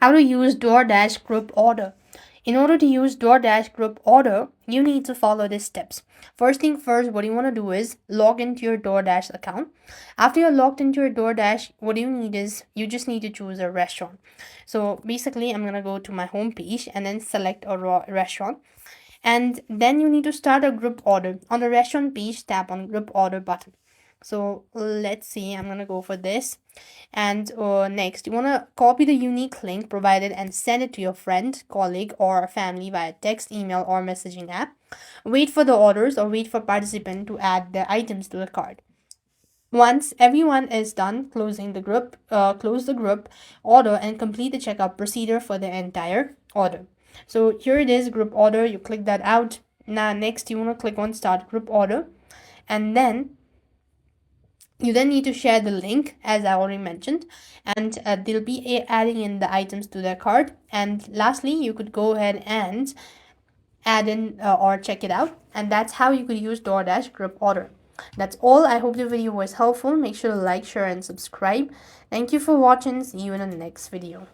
How to use DoorDash Group Order. In order to use DoorDash Group Order, you need to follow these steps. First thing first, what you want to do is log into your DoorDash account. After you're logged into your DoorDash, what you need is you just need to choose a restaurant. So basically, I'm gonna go to my home page and then select a restaurant. And then you need to start a group order. On the restaurant page, tap on group order button. So let's see, I'm gonna go for this. And next, you wanna copy the unique link provided and send it to your friend, colleague, or family via text, email, or messaging app. Wait for the orders or wait for participant to add the items to the cart. Once everyone is done closing the group, close the group order and complete the checkout procedure for the entire order. So here it is, group order. You click that out. Now next you want to click on start group order, and then you then need to share the link as I already mentioned, and they'll be adding in the items to their cart. And lastly, you could go ahead and add in or check it out, and that's how you could use DoorDash Group Order. That's all. I hope the video was helpful. Make sure to like, share, and subscribe. Thank you for watching. See you in the next video.